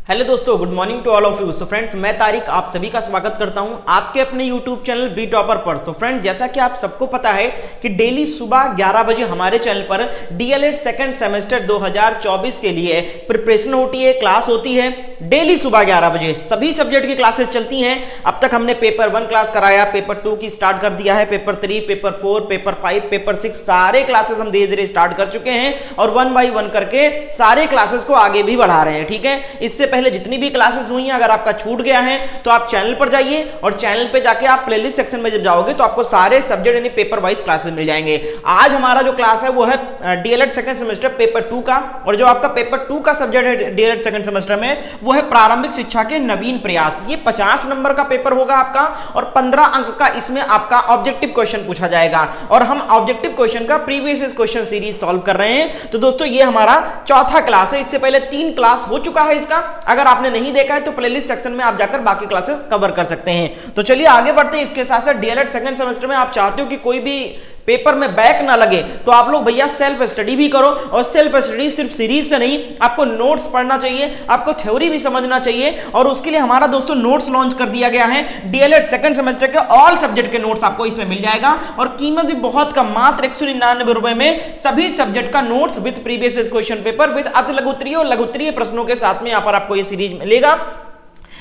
Hello दोस्तों, good morning to all of you. So friends, मैं तारिक आप सभी का स्वागत करता हूं आपके अपने यूट्यूब चैनल बी टॉपर पर। सो फ्रेंड्स, जैसा कि आप सबको पता है कि डेली सुबह 11 बजे हमारे चैनल पर डीएलएड सेकंड सेमेस्टर 2024 के लिए प्रिपरेशन होती है, क्लास होती है। डेली सुबह 11 बजे सभी सब्जेक्ट की क्लासेस चलती हैं। अब तक हमने पेपर 1 क्लास कराया, पेपर 2 की स्टार्ट कर दिया है, पेपर 3, पेपर 4, पेपर 5, पेपर 6 सारे क्लासेस हम धीरे धीरे स्टार्ट कर चुके हैं और 1 बाई 1 करके सारे क्लासेस को आगे भी बढ़ा रहे हैं। ठीक है, इससे पहले जितनी भी क्लासेस हुई हैं, अगर आपका छूट गया है तो आप चैनल पर जाइए और चैनल पे जाके आप प्लेलिस्ट सेक्शन में जब जाओगे तो आपको सारे सब्जेक्ट यानी पेपर वाइज क्लासेस मिल जाएंगे। आज हमारा जो क्लास है वो है डीएलएड सेकंड सेमेस्टर पेपर 2 का, और जो आपका पेपर 2 का सब्जेक्ट है डीएलएड सेकंड सेमेस्टर में वो है प्रारंभिक शिक्षा के नवीन प्रयास। ये 50 नंबर का पेपर होगा आपका और 15 अंक का इसमें आपका ऑब्जेक्टिव क्वेश्चन पूछा जाएगा और हम ऑब्जेक्टिव क्वेश्चन का प्रीवियस क्वेश्चन सीरीज सॉल्व कर रहे हैं। तो दोस्तों, ये हमारा चौथा क्लास है। इससे पहले 3 क्लास हो चुका है इसका। अगर आपने नहीं देखा है तो प्लेलिस्ट सेक्शन में आप जाकर बाकी क्लासेस कवर कर सकते हैं। तो चलिए आगे बढ़ते हैं। इसके साथ साथ डीएलएड सेकंड सेमेस्टर में आप चाहते हो कि कोई भी पेपर में बैक ना लगे तो आप लोग भैया सेल्फ स्टडी भी करो, और सेल्फ स्टडी सिर्फ सीरीज से नहीं, आपको नोट्स पढ़ना चाहिए, आपको थ्योरी भी समझना चाहिए। और उसके लिए हमारा दोस्तों नोट्स लॉन्च कर दिया गया है। डीएलएड सेकंड सेमेस्टर के ऑल सब्जेक्ट के नोट्स आपको इसमें मिल जाएगा और कीमत भी बहुत कम, मात्र 199 रुपए में सभी सब्जेक्ट का notes with previous question paper with अति लघुत्तरीय और लघुत्तरीय प्रश्नों के साथ में यहाँ पर आपको ये सीरीज मिलेगा।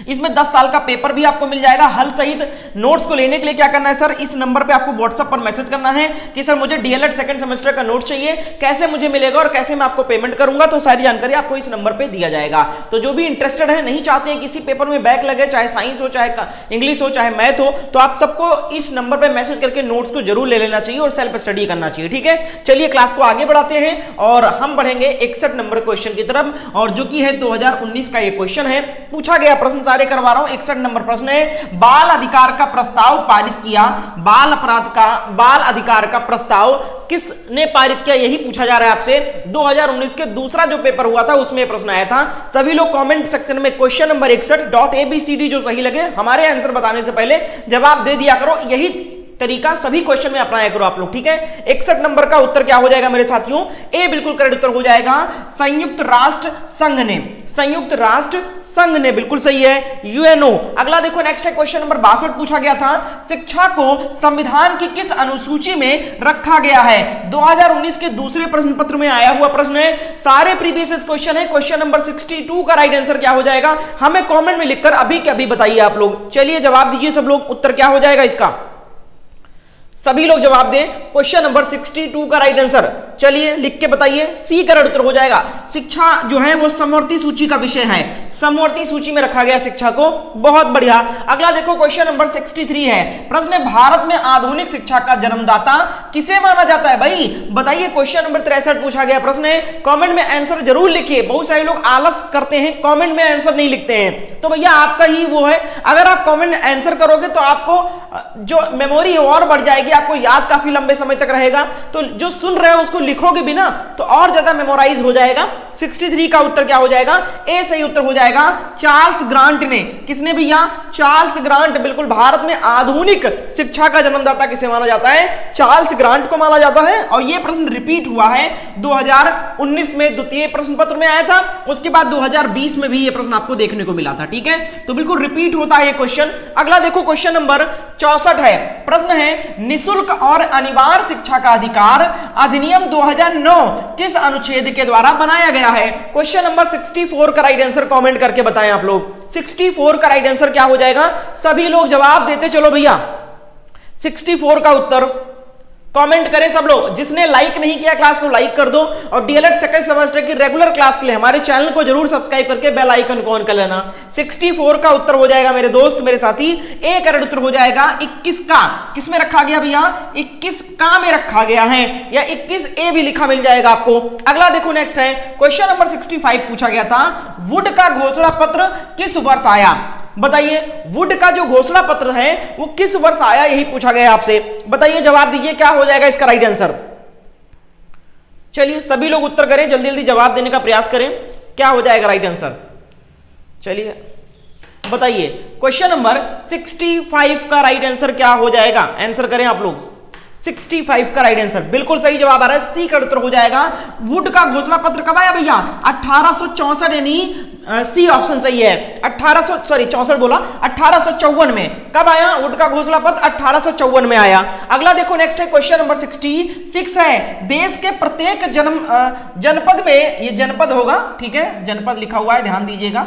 इसमें 10 साल का पेपर भी आपको मिल जाएगा हल सहित। नोट्स को लेने के लिए क्या करना है सर, इस नंबर पे आपको व्हाट्सएप पर मैसेज करना है कि सर मुझे डीएलएड सेकंड सेमेस्टर का नोट चाहिए, कैसे मुझे मिलेगा और कैसे मैं आपको पेमेंट करूंगा। तो सारी जानकारी आपको इस नंबर पे दिया जाएगा। तो जो भी इंटरेस्टेड है, नहीं चाहते हैं किसी पेपर में बैक लगे, चाहे साइंस हो, चाहे इंग्लिश हो, चाहे मैथ हो, तो आप सबको इस नंबर पर मैसेज करके नोट्स को जरूर ले लेना चाहिए और सेल्फ स्टडी करना चाहिए। ठीक है, चलिए क्लास को आगे बढ़ाते हैं और हम बढ़ेंगे 61 नंबर क्वेश्चन की तरफ, और जो कि है 2019 का ये क्वेश्चन है। पूछा गया प्रश्न सारे करवा रहा हूं। 61 नंबर प्रश्न है, बाल अधिकार का प्रस्ताव पारित किया। बाल अधिकार का प्रस्ताव किसने पारित किया, यही पूछा जा रहा है आपसे। 2019 के दूसरा जो पेपर हुआ था उसमें प्रश्न आया था। सभी लोग कमेंट सेक्शन में क्वेश्चन नंबर 61.abcd जो सही लगे हमारे आंसर बताने से पहले जवाब दे दिया करो। यही तरीका सभी क्वेश्चन में अपनाया करो आप लोग। ठीक है, 61 नंबर का उत्तर क्या हो जाएगा मेरे साथियों? ए बिल्कुल करेक्ट उत्तर हो जाएगा। संयुक्त राष्ट्र संघ ने, संयुक्त राष्ट्र संघ ने, बिल्कुल सही है, यूएनओ। अगला देखो, नेक्स्ट है क्वेश्चन नंबर 62। पूछा गया था शिक्षा को संविधान की किस अनुसूची में रखा गया है। 2019 के दूसरे प्रश्न पत्र में आया हुआ प्रश्न है। सारे प्रीवियस क्वेश्चन है। क्वेश्चन नंबर 62 का राइट आंसर क्या हो जाएगा, हमें कॉमेंट में लिखकर अभी के अभी बताइए आप लोग। चलिए जवाब दीजिए सब लोग, उत्तर क्या हो जाएगा इसका, सभी लोग जवाब दें। क्वेश्चन नंबर 62 का राइट आंसर चलिए लिख के बताइए, सी करेक्ट उत्तर हो जाएगा। शिक्षा जो है वो समवर्ती सूची का विषय है, समवर्ती सूची में रखा गया शिक्षा को। बहुत बढ़िया। अगला देखो, क्वेश्चन नंबर 63 है। प्रश्न है, भारत में आधुनिक शिक्षा का जन्मदाता किसे माना जाता है? भाई बताइए। क्वेश्चन नंबर 63 पूछा गया प्रश्न है। कमेंट में आंसर जरूर लिखिए। बहुत सारे लोग आलस करते हैं, कमेंट में आंसर नहीं लिखते हैं, तो भैया आपका ही वो है। अगर आप कमेंट में आंसर करोगे तो आपको जो मेमोरी है और बढ़ जाएगी, आपको याद काफी लंबे समय तक रहेगा। तो जो सुन रहे हो उसको लिखोगे भी ना तो और ज्यादा मेमोराइज हो जाएगा। 63 का उत्तर क्या हो जाएगा? ए सही उत्तर हो जाएगा। चार्ल्स ग्रांट ने, किसने भैया? Charles grant. बिल्कुल, भारत में आधुनिक शिक्षा का जन्मदाता किसे माना जाता है? चार्ल्स ग्रांट को माना जाता है। और यह प्रश्न रिपीट हुआ है 2019 में, द्वितीय प्रश्न पत्र में आया था। उसके बाद 2020 में भी यह प्रश्न आपको देखने को मिला था। ठीक है, तो बिल्कुल रिपीट होता है ये क्वेश्चन। अगला देखो, क्वेश्चन नंबर 64 है। प्रश्न है, निःशुल्क और अनिवार्य शिक्षा का अधिकार अधिनियम 2009 किस अनुच्छेद के द्वारा बनाया गया है? क्वेश्चन नंबर 64 का राइट आंसर कमेंट करके बताएं आप लोग। 64 का राइट आंसर क्या हो जाएगा? सभी लोग जवाब देते चलो भैया। 64 का उत्तर कमेंट करें सब लोग। जिसने लाइक नहीं किया क्लास को लाइक कर दो, और डीएलएड सेकंड सेमेस्टर की रेगुलर क्लास के लिए हमारे चैनल को जरूर सब्सक्राइब करके बेल आइकन को ऑन कर लेना। 64 का उत्तर हो जाएगा मेरे दोस्त, मेरे साथी। ए करेक्ट उत्तर हो जाएगा। 21 का किसमें रखा गया भैया? 21 का में रखा गया है, या 21 ए भी लिखा मिल जाएगा आपको। अगला देखो, नेक्स्ट है क्वेश्चन नंबर 65। पूछा गया था, वुड का घोषणा पत्र किस वर्ष आया? बताइए, वुड का जो घोषणा पत्र है वो किस वर्ष आया, यही पूछा गया आपसे। बताइए, जवाब दीजिए, क्या हो जाएगा इसका राइट आंसर। चलिए सभी लोग उत्तर करें, जल्दी जल्दी जवाब देने का प्रयास करें। क्या हो जाएगा राइट आंसर? चलिए बताइए। क्वेश्चन नंबर 65 का राइट आंसर क्या हो जाएगा? आंसर करें आप लोग। 65 का राइट आंसर बिल्कुल सही जवाब आ रहा है, सी का उत्तर हो जाएगा। वुड का घोषणा पत्र कब आया भैया? 1864, यानी सी ऑप्शन सही है। 64 बोला, 1854 में। कब आया वुड का घोषणा पत्र? 1854 में आया। अगला देखो नेक्स्ट है क्वेश्चन नंबर 66 है, देश के प्रत्येक जनपद में, ये जनपद होगा, ठीक है, जनपद लिखा हुआ है, ध्यान दीजिएगा,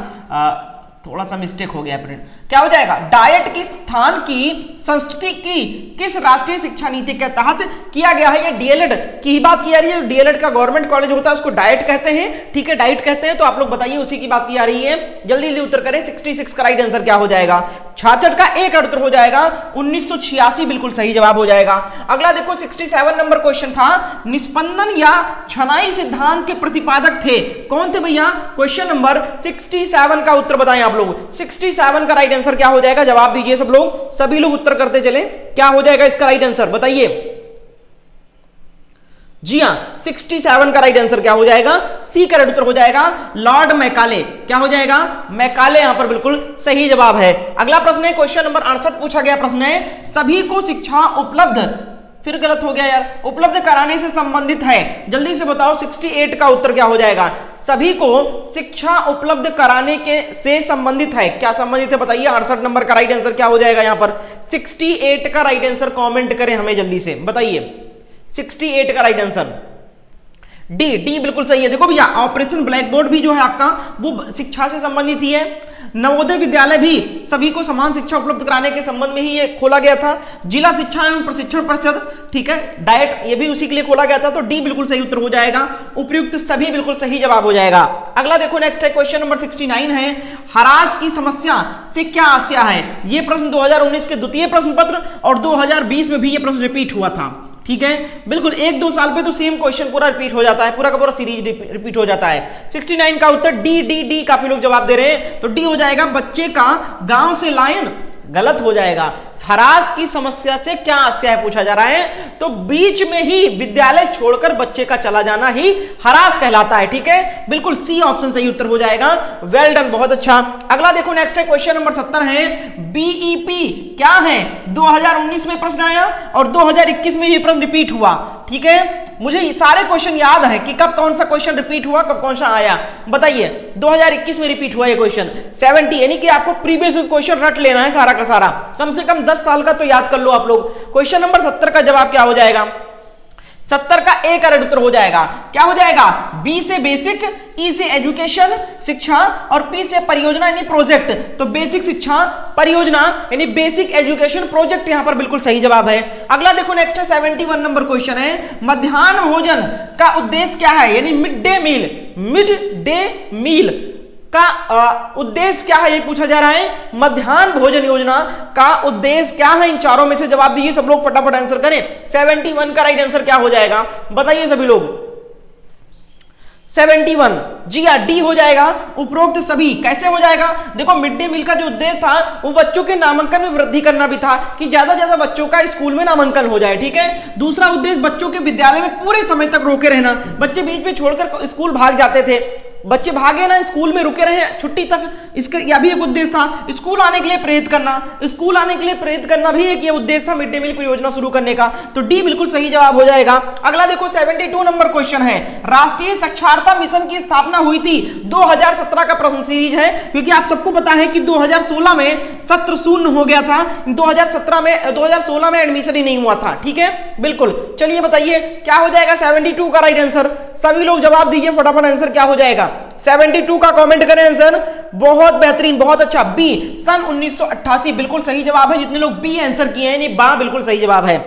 थोड़ा सा मिस्टेक हो गया प्रिंट, क्या हो जाएगा? डाइट की स्थान की संस्तुति की किस राष्ट्रीय शिक्षा नीति के तहत किया गया है? ये डीएलएड की ही बात की जा रही है। डीएलएड का गवर्नमेंट कॉलेज होता है उसको डाइट कहते हैं, ठीक है, डाइट कहते हैं। तो आप लोग बताइए, उसी की बात की जा रही है। जल्दी जल्दी उत्तर करें। 66 का राइट आंसर क्या हो जाएगा? 66 का एक उत्तर हो जाएगा 1986, बिल्कुल सही जवाब हो जाएगा। अगला देखो 67 नंबर क्वेश्चन था, निस्पंदन या छनाई सिद्धांत के प्रतिपादक थे, कौन थे भैया? क्वेश्चन नंबर 67 का उत्तर बताएं आप लोग। 67 का राइट आंसर क्या हो जाएगा? जवाब दीजिए सब लोग, सभी लोग उत्तर करते चले, क्या हो जाएगा इसका राइट आंसर बताइए। जी हां, 67 का राइट आंसर क्या हो जाएगा? सी का उत्तर हो जाएगा लॉर्ड मैकाले। क्या हो जाएगा? मैकाले यहां पर बिल्कुल सही जवाब है। अगला प्रश्न है क्वेश्चन नंबर 68 पूछा गया प्रश्न है, सभी को शिक्षा उपलब्ध, फिर गलत हो गया यार, उपलब्ध कराने से संबंधित है। जल्दी से बताओ 68 का उत्तर क्या हो जाएगा? सभी को शिक्षा उपलब्ध कराने के से संबंधित है, क्या संबंधित है बताइए। 68 नंबर का राइट आंसर क्या हो जाएगा यहाँ पर? 68 का राइट आंसर कमेंट करें हमें जल्दी से, बताइए 68 का राइट आंसर। डी बिल्कुल सही है। देखो भैया, ऑपरेशन ब्लैक बोर्ड भी जो है आपका वो शिक्षा से संबंधित ही है। नवोदय विद्यालय भी सभी को समान शिक्षा उपलब्ध कराने के संबंध में ही ये खोला गया था। जिला शिक्षा एवं प्रशिक्षण परिषद, ठीक है, डाइट, ये भी उसी के लिए खोला गया था। तो डी बिल्कुल सही उत्तर हो जाएगा। उपर्युक्त सभी बिल्कुल सही जवाब हो जाएगा। अगला देखो नेक्स्ट है क्वेश्चन नंबर 69 है, हरास की समस्या से क्या आशय है? ये प्रश्न 2019 के द्वितीय प्रश्न पत्र और 2020 में भी ये प्रश्न रिपीट हुआ था, ठीक है, बिल्कुल 1-2 साल पे तो सेम क्वेश्चन पूरा रिपीट हो जाता है, पूरा का पूरा सीरीज रिपीट हो जाता है। 69 का उत्तर डी, काफी लोग जवाब दे रहे हैं, तो डी हो जाएगा बच्चे का गांव से लायन, गलत हो जाएगा। हरास की समस्या से क्या आशय है पूछा जा रहा है, तो बीच में ही विद्यालय छोड़कर बच्चे का चला जाना ही हरास कहलाता है, ठीक है, बिल्कुल सी ऑप्शन सही उत्तर हो जाएगा। वेल डन, बहुत अच्छा। अगला देखो नेक्स्ट है क्वेश्चन नंबर 70 है, बीईपी क्या है? 2019 में प्रश्न आया और 2021 में ये प्रश्न रिपीट हुआ, ठीक है। मुझे सारे क्वेश्चन याद है कि कब कौन सा क्वेश्चन रिपीट हुआ, कब कौन सा आया, बताइए। 2021 में रिपीट हुआ ये क्वेश्चन 70, यानी कि आपको प्रीवियस क्वेश्चन रट लेना है सारा का सारा, कम से कम 10 साल का तो याद कर लो आप लोग। क्वेश्चन नंबर 70 का जवाब क्या हो जाएगा? 70 का एक करेक्ट उत्तर हो जाएगा। क्या हो जाएगा? बी से बेसिक, ई से एजुकेशन शिक्षा और पी से परियोजना यानी प्रोजेक्ट। तो बेसिक शिक्षा परियोजना यानी बेसिक एजुकेशन प्रोजेक्ट यहां पर बिल्कुल सही जवाब है। अगला देखो नेक्स्ट है 71 नंबर क्वेश्चन है, मध्याह्न भोजन का उद्देश्य क्या है? यानी मिड डे मील का उद्देश्य क्या है, ये पूछा जा रहा है। मध्याह्न भोजन योजना का उद्देश्य क्या है? इन चारों में से जवाब दीजिए सब लोग, फटाफट आंसर करें। 71 का राइट आंसर क्या हो जाएगा बताइए सभी लोग। 71 जी हाँ, डी हो जाएगा। उपरोक्त सभी कैसे हो जाएगा? देखो, मिड डे मील का जो उद्देश्य था वो बच्चों के नामांकन में वृद्धि करना भी था कि ज्यादा ज्यादा बच्चों का स्कूल में नामांकन हो जाए, ठीक है। दूसरा उद्देश्य बच्चों के विद्यालय में पूरे समय तक रोके रहना, बच्चे बीच में छोड़कर स्कूल भाग जाते थे, बच्चे भागे ना, स्कूल में रुके रहे छुट्टी तक, इसका यह भी एक उद्देश्य था। स्कूल आने के लिए प्रेरित करना, स्कूल आने के लिए प्रेरित करना भी एक ये उद्देश्य था मिड डे मील परियोजना शुरू करने का। तो डी बिल्कुल सही जवाब हो जाएगा। अगला देखो 72 नंबर क्वेश्चन है, राष्ट्रीय साक्षरता मिशन की स्थापना हुई थी 2017 का प्रश्न सीरीज है, क्योंकि आप सबको पता है कि 2016 में सत्र शून्य हो गया था, 2016 में एडमिशन ही नहीं हुआ था, ठीक है, बिल्कुल। चलिए बताइए क्या हो जाएगा 72 का राइट आंसर, सभी लोग जवाब दीजिए फटाफट, आंसर क्या हो जाएगा 72 का कमेंट करें आंसर। बहुत बेहतरीन, बहुत अच्छा, बी सन 1988 बिल्कुल सही जवाब है। जितने लोग बी आंसर किए हैं, नहीं बा बिल्कुल सही जवाब है।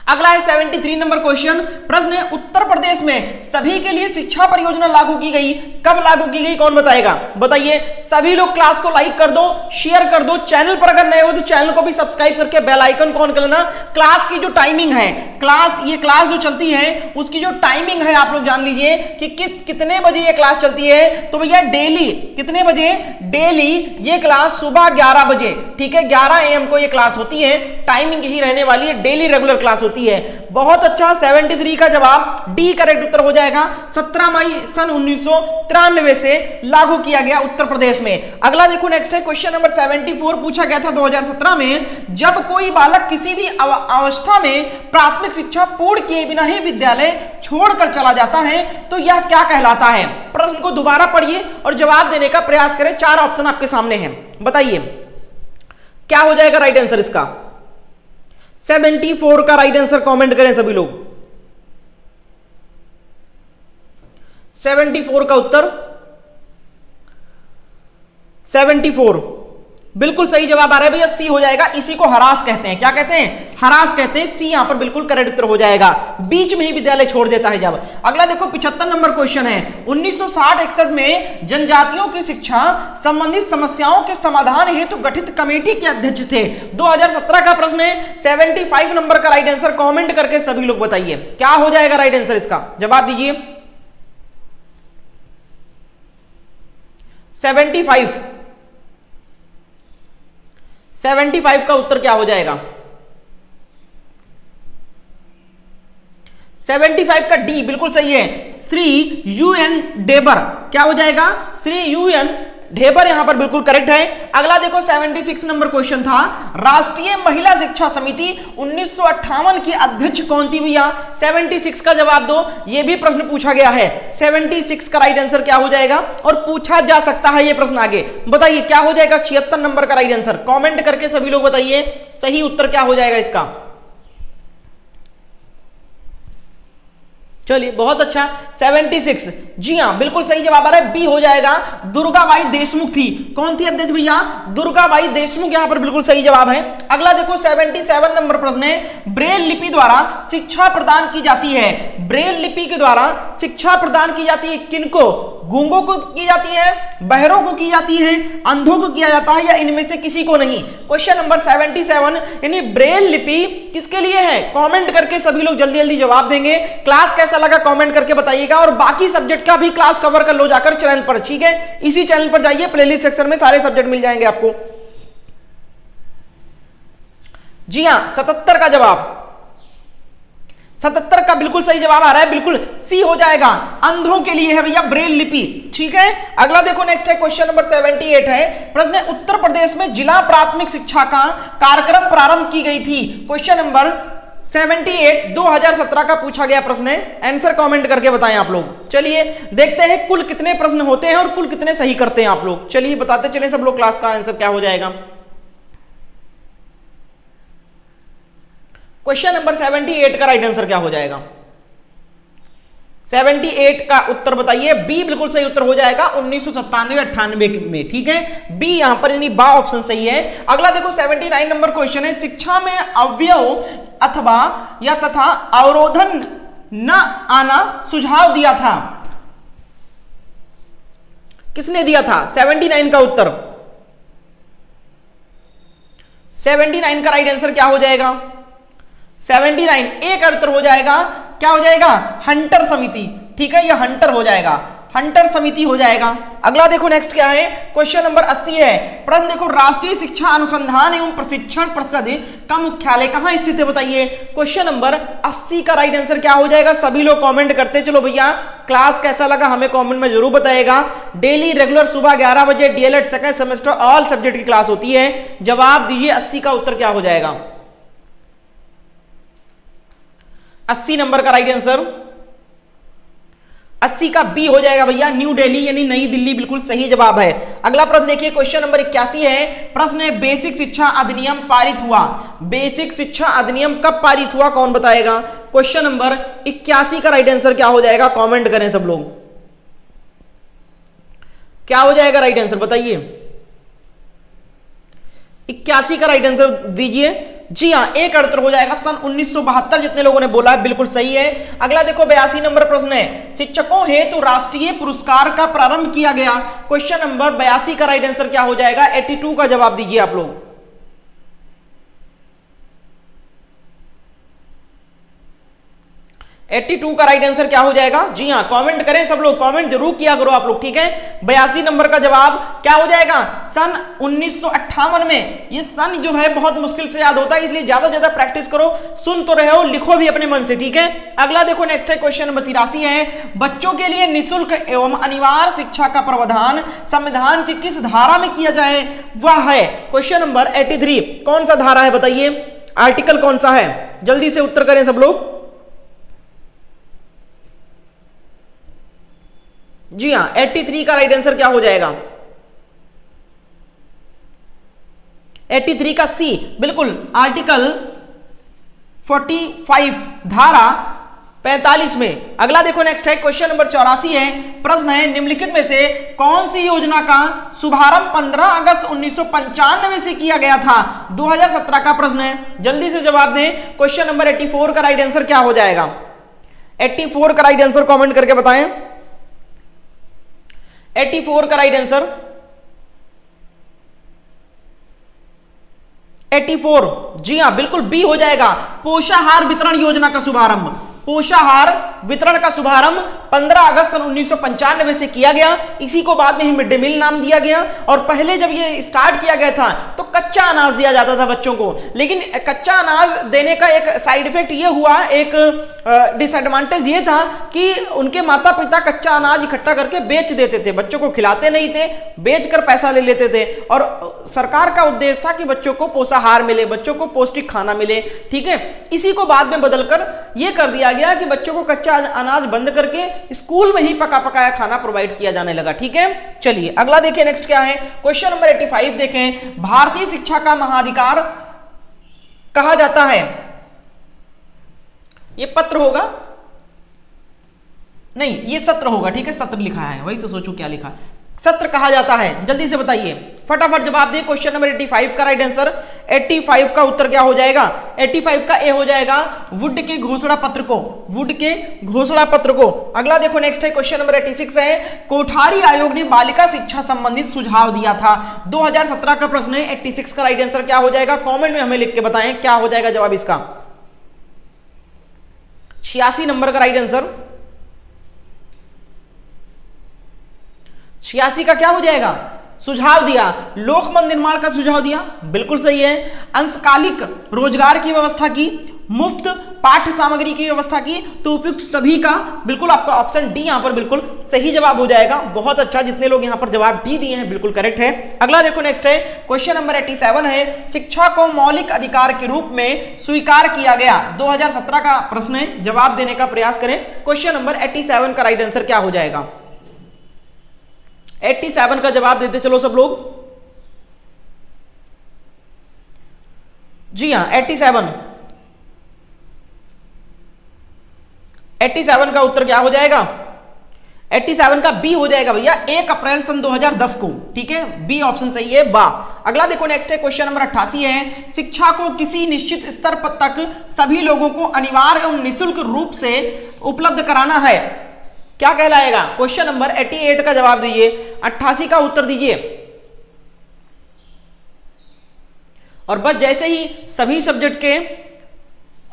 अगला है 73 नंबर क्वेश्चन, प्रश्न है उत्तर प्रदेश में सभी के लिए शिक्षा परियोजना लागू की गई, कब लागू की गई कौन बताएगा? बताइए सभी लोग। क्लास को लाइक कर दो, शेयर कर दो, चैनल पर अगर नए हो तो चैनल को भी सब्सक्राइब करके बेल आइकन को ऑन कर लेना। क्लास की जो टाइमिंग है, ये क्लास जो चलती है उसकी जो टाइमिंग है आप लोग जान लीजिए कि कितने बजे ये क्लास चलती है। तो भैया डेली कितने बजे? डेली ये क्लास सुबह 11 बजे, ठीक है, 11 AM को ये क्लास होती है, टाइमिंग यही रहने वाली है, डेली रेगुलर क्लास होती है। होती है। बहुत अच्छा, 73 का जवाब डी करेक्ट उत्तर हो जाएगा। 17 मई सन 1993 से लागू किया गया उत्तर प्रदेश में। अगला देखो नेक्स्ट है क्वेश्चन नंबर 74, पूछा गया था 2017 में, जब कोई बालक किसी भी अवस्था में प्राथमिक शिक्षा पूर्ण किए बिना ही विद्यालय छोड़कर चला जाता है तो यह क्या कहलाता है। प्रश्न को दोबारा पढ़िए और जवाब देने का प्रयास करें। 4 ऑप्शन आपके सामने हैं, बताइए क्या हो जाएगा राइट आंसर इसका। 74 का राइट आंसर कमेंट करें सभी लोग। 74 का उत्तर 74 बिल्कुल सही जवाब आ रहा है भैया, सी हो जाएगा। इसी को हरास कहते हैं। क्या कहते हैं? हरास कहते हैं। सी यहां पर बिल्कुल करेक्ट उत्तर हो जाएगा। बीच में ही विद्यालय छोड़ देता है जब। अगला देखो 75 नंबर क्वेश्चन है, 1960-61 में जनजातियों की शिक्षा संबंधित समस्याओं के समाधान हेतु गठित कमेटी के अध्यक्ष थे। 2017 का प्रश्न है। 75 नंबर का राइट आंसर कॉमेंट करके सभी लोग बताइए क्या हो जाएगा राइट आंसर इसका, जवाब दीजिए। 75 का उत्तर क्या हो जाएगा? 75 का डी बिल्कुल सही है। श्री यूएन डेबर क्या हो जाएगा? श्री यूएन ढेबर यहां पर बिल्कुल करेक्ट है। अगला देखो 76 नंबर क्वेश्चन था, राष्ट्रीय महिला शिक्षा समिति 1958 की अध्यक्ष कौन थी भैया? 76 का जवाब दो। यह भी प्रश्न पूछा गया है। 76 का राइट आंसर क्या हो जाएगा और पूछा जा सकता है यह प्रश्न आगे, बताइए क्या हो जाएगा? 76 नंबर का राइट आंसर कमेंट करके सभी लोग बताइए सही उत्तर क्या हो जाएगा इसका। चलिए बहुत अच्छा, 76 जी हाँ बिल्कुल सही जवाब आ रहा है। बी हो जाएगा। दुर्गाबाई देशमुख थी। कौन थी अध्यक्ष भैया? दुर्गाबाई देशमुख यहां पर बिल्कुल सही जवाब है। अगला देखो 77 नंबर प्रश्न है, ब्रेल लिपि द्वारा शिक्षा प्रदान की जाती है। ब्रेल लिपि के द्वारा शिक्षा प्रदान की जाती है किनको? गूंगों को की जाती है, बहरों को की जाती है, अंधों को किया जाता है या इनमें से किसी को नहीं? क्वेश्चन नंबर 77 यानी ब्रेल लिपि किसके लिए है? कमेंट करके सभी लोग जल्दी जल्दी जवाब देंगे। क्लास कैसा लगा कमेंट करके बताइएगा और बाकी सब्जेक्ट का भी क्लास कवर कर लो जाकर चैनल पर, ठीक है? इसी चैनल पर जाइए, प्लेलिस्ट सेक्शन में सारे सब्जेक्ट मिल जाएंगे आपको। जी हां 77 का जवाब, 77 का बिल्कुल सही जवाब आ रहा है, बिल्कुल सी हो जाएगा। अंधों के लिए है भैया ब्रेल लिपि, ठीक है? अगला देखो नेक्स्ट है क्वेश्चन नंबर 78 है, प्रश्न है उत्तर प्रदेश में जिला प्राथमिक शिक्षा का कार्यक्रम प्रारंभ की गई थी। क्वेश्चन नंबर 78 2017 का पूछा गया प्रश्न है। आंसर कमेंट करके बताएं आप लोग। चलिए देखते हैं कुल कितने प्रश्न होते हैं और कुल कितने सही करते हैं आप लोग। चलिए बताते चलें सब लोग क्लास का आंसर क्या हो जाएगा। क्वेश्चन नंबर 78 का राइट आंसर क्या हो जाएगा? 78 का उत्तर बताइए। बी बिल्कुल सही उत्तर हो जाएगा 1997-98 में, ठीक है? बी यहां पर यानी बा ऑप्शन सही है। अगला देखो 79 नंबर क्वेश्चन है, शिक्षा में अवयव अथवा या तथा अवरोधन न आना सुझाव दिया था। किसने दिया था? 79 का उत्तर, 79 का राइट आंसर क्या हो जाएगा? 79 ए का उत्तर हो जाएगा। क्या हो जाएगा? हंटर समिति, ठीक है? यह हंटर हो जाएगा, हंटर समिति हो जाएगा। अगला देखो नेक्स्ट क्या है, क्वेश्चन नंबर 80 है, प्रश्न देखो राष्ट्रीय शिक्षा अनुसंधान एवं प्रशिक्षण परिषद का मुख्यालय कहां स्थित है बताइए। क्वेश्चन नंबर 80 का राइट आंसर क्या हो जाएगा? सभी लोग कमेंट करते चलो भैया। क्लास कैसा लगा हमें कमेंट में जरूर बताइएगा। डेली रेगुलर सुबह 11 बजे DElEd second semester all subject की क्लास होती है। जवाब दीजिए 80 का उत्तर क्या हो जाएगा? 80 नंबर का राइट आंसर 80 का बी हो जाएगा भैया, न्यू दिल्ली यानी नई दिल्ली बिल्कुल सही जवाब है। अगला प्रश्न देखिए क्वेश्चन नंबर 81 है, प्रश्न है बेसिक शिक्षा अधिनियम पारित हुआ। बेसिक शिक्षा अधिनियम कब पारित हुआ कौन बताएगा? क्वेश्चन नंबर 81 का राइट आंसर क्या हो जाएगा? कमेंट करें सब लोग, क्या हो जाएगा राइट आंसर बताइए। 81 का राइट आंसर दीजिए। जी हाँ एक उत्तर हो जाएगा सन 1972। जितने लोगों ने बोला है बिल्कुल सही है। अगला देखो 82 नंबर प्रश्न है, शिक्षकों हेतु राष्ट्रीय पुरस्कार का प्रारंभ किया गया। क्वेश्चन नंबर 82 का राइट आंसर क्या हो जाएगा? 82 का जवाब दीजिए आप लोग। 82 का राइट आंसर क्या हो जाएगा? जी हाँ, कमेंट करें सब लोग, कमेंट जरूर किया करो आप लोग, ठीक है। 82 नंबर का जवाब क्या हो जाएगा? सन 1958 में। ये सन जो है बहुत मुश्किल से याद होता है, इसलिए ज्यादा ज्यादा प्रैक्टिस करो, सुन तो रहे हो, लिखो भी अपने मन से, ठीक है। अगला देखो, नेक्स्ट है क्वेश्चन नंबर 83 है, बच्चों के लिए निःशुल्क एवं अनिवार्य शिक्षा का प्रावधान संविधान की किस धारा में किया जाए? वह है क्वेश्चन नंबर 83। कौन सा धारा है बताइए, आर्टिकल कौन सा है? जल्दी से उत्तर करें सब लोग। जी हाँ, 83 का राइट आंसर क्या हो जाएगा? 83 का सी, बिल्कुल, आर्टिकल 45 धारा 45 में। अगला देखो, नेक्स्ट है क्वेश्चन नंबर 84 है, प्रश्न है, निम्नलिखित में से कौन सी योजना का शुभारंभ 15 अगस्त 1995 से किया गया था? 2017 का प्रश्न है, जल्दी से जवाब दें। क्वेश्चन नंबर 84 का राइट आंसर क्या हो जाएगा? 84 का राइट आंसर कमेंट करके बताएं। 84 का राइट आंसर 84, जी हां बिल्कुल बी हो जाएगा, पोषाहार वितरण योजना का शुभारंभ। पोषाहार वितरण का शुभारंभ 15 अगस्त सन 1995 से किया गया। इसी को बाद में ही मिड डे मील नाम दिया गया। और पहले जब ये स्टार्ट किया गया था तो कच्चा अनाज दिया जाता था बच्चों को, लेकिन कच्चा अनाज देने का एक साइड इफेक्ट ये हुआ, एक डिसएडवांटेज ये था कि उनके माता पिता कच्चा अनाज इकट्ठा करके बेच देते थे, बच्चों को खिलाते नहीं थे, बेचकर पैसा ले लेते थे। और सरकार का उद्देश्य था कि बच्चों को पोषाहार मिले, बच्चों को पौष्टिक खाना मिले, ठीक है। इसी को बाद में बदलकर यह कर दिया गया कि बच्चों को कच्चा अनाज बंद करके स्कूल में ही पका पकाया खाना प्रोवाइड किया जाने लगा, ठीक है। चलिए अगला देखिए, नेक्स्ट क्या है, क्वेश्चन नंबर 85 देखें, भारतीय शिक्षा का महाधिकार कहा जाता है। ये पत्र होगा, नहीं ये सत्र होगा, ठीक है, सत्र लिखा है, वही तो सोचो क्या लिखा, सत्र कहा जाता है। जल्दी से बताइए, फटाफट जवाब दिए। क्वेश्चन नंबर 85 का राइट आंसर, 85 का उत्तर क्या हो जाएगा? 85 का ए हो जाएगा, वुड के घोषणा पत्र को, वुड के घोषणा पत्र को। अगला देखो, नेक्स्ट है क्वेश्चन नंबर 86 है, कोठारी आयोग ने बालिका शिक्षा संबंधित सुझाव दिया था। 2017 का प्रश्न है। 86 का राइट आंसर क्या हो जाएगा? कॉमेंट में हमें लिख के बताएं क्या हो जाएगा जवाब इसका। 86 नंबर का राइट आंसर, 86 का क्या हो जाएगा? सुझाव दिया, लोकमत निर्माण का सुझाव दिया, बिल्कुल सही है। अंशकालिक रोजगार की व्यवस्था की, मुफ्त पाठ्य सामग्री की व्यवस्था की, तो उपयुक्त सभी का बिल्कुल आपका ऑप्शन डी यहां पर बिल्कुल सही जवाब हो जाएगा। बहुत अच्छा, जितने लोग यहां पर जवाब डी दिए हैं बिल्कुल करेक्ट है। अगला देखो, नेक्स्ट है क्वेश्चन नंबर 87 है, शिक्षा को मौलिक अधिकार के रूप में स्वीकार किया गया। 2017 का प्रश्न है, जवाब देने का प्रयास करें। क्वेश्चन नंबर 87 का राइट आंसर क्या हो जाएगा? 87 का जवाब देते चलो सब लोग। जी हां, 87 का उत्तर क्या हो जाएगा? 87 का बी हो जाएगा भैया, 1 अप्रैल सन 2010 को, ठीक है, बी ऑप्शन सही है, बा। अगला देखो, नेक्स्ट है क्वेश्चन नंबर 88 है, शिक्षा को किसी निश्चित स्तर तक सभी लोगों को अनिवार्य एवं निःशुल्क रूप से उपलब्ध कराना है, क्या कहलाएगा? क्वेश्चन नंबर 88 का जवाब दीजिए, 88 का उत्तर दीजिए। और बस जैसे ही सभी सब्जेक्ट के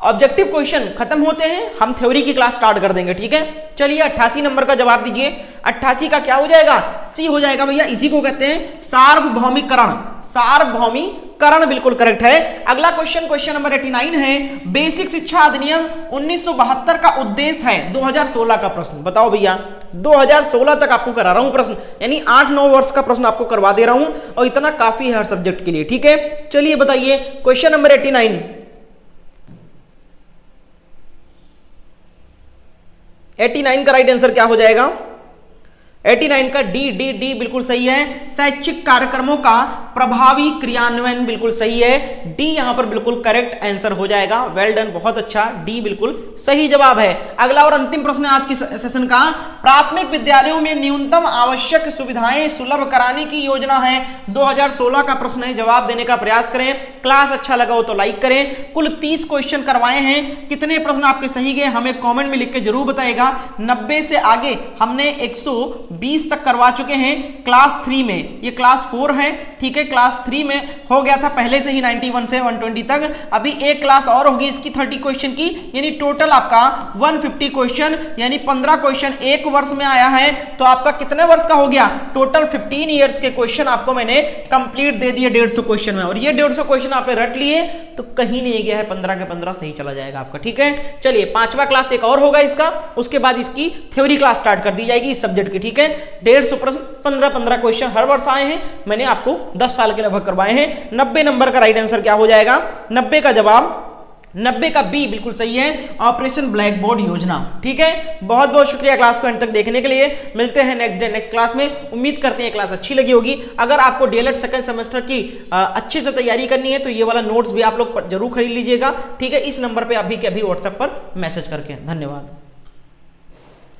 ऑब्जेक्टिव क्वेश्चन खत्म होते हैं हम थ्योरी की क्लास स्टार्ट कर देंगे, ठीक है। चलिए 88 नंबर का जवाब दीजिए। 88 का क्या हो जाएगा? सी हो जाएगा भैया, इसी को कहते हैं सार्वभौमिकरण। सार्वभौमिकरण बिल्कुल करेक्ट है। अगला क्वेश्चन, क्वेश्चन नंबर 89 है, बेसिक शिक्षा अधिनियम 1972 का उद्देश्य है। 2016 का प्रश्न बताओ भैया, 2016 तक आपको करा रहा हूं प्रश्न, यानी 8-9 वर्ष का प्रश्न आपको करवा दे रहा हूं, और इतना काफी है हर सब्जेक्ट के लिए, ठीक है। चलिए बताइए क्वेश्चन नंबर 89, 89 का राइट आंसर क्या हो जाएगा? 89 का डी बिल्कुल सही है। शैक्षिक कार्यक्रमों का प्रभावी क्रियान्वयन बिल्कुल सही है, डी यहां पर बिल्कुल करेक्ट आंसर हो जाएगा। वेल डन, बहुत अच्छा, डी बिल्कुल सही जवाब है। अगला और अंतिम प्रश्न है आज की सेशन का, प्राथमिक विद्यालयों में न्यूनतम आवश्यक सुविधाएं सुलभ कराने की योजना है। 2016 का प्रश्न है, जवाब देने का प्रयास करें। क्लास अच्छा लगा हो तो लाइक करें। कुल 30 क्वेश्चन करवाए हैं, कितने प्रश्न आपके सही गए हमें कॉमेंट में लिख के जरूर बताएगा। 90 से आगे हमने 20 तक करवा चुके हैं क्लास 3 में, ये क्लास 4 है, ठीक है। क्लास 3 में हो गया था पहले से ही 91 से 120 तक, अभी एक क्लास और होगी इसकी 30 क्वेश्चन की, यानी टोटल आपका 150 क्वेश्चन, यानी 15 क्वेश्चन एक वर्ष में आया है, तो आपका कितने वर्ष का हो गया, टोटल 15 ईयर्स के क्वेश्चन आपको मैंने कंप्लीट दे दिए 150 क्वेश्चन में, और ये 150 क्वेश्चन आपने रट लिए तो कहीं नहीं गया है, 15 के 15 सही चला जाएगा आपका, ठीक है। चलिए 5वां क्लास एक और होगा इसका, उसके बाद इसकी थ्योरी क्लास स्टार्ट कर दी जाएगी इस सब्जेक्ट की, ठीक है। 150 प्रश्न, 15-15 क्वेश्चन हर वर्ष आए हैं, मैंने आपको 10 साल के लगभग करवाए हैं। 90 नंबर का राइट आंसर क्या हो जाएगा, 90 का जवाब 90 का बी बिल्कुल सही है, ऑपरेशन ब्लैक बोर्ड योजना, ठीक है। बहुत बहुत शुक्रिया क्लास को अंत तक देखने के लिए, मिलते हैं नेक्स्ट डे नेक्स्ट क्लास में। उम्मीद करते हैं क्लास अच्छी लगी होगी। अगर आपको डीएलएड सेकंड सेमेस्टर की अच्छे से तैयारी करनी है तो ये वाला नोट्स भी आप लोग जरूर खरीद लीजिएगा, ठीक है। इस नंबर पर अभी के अभी व्हाट्सएप पर मैसेज करके। धन्यवाद।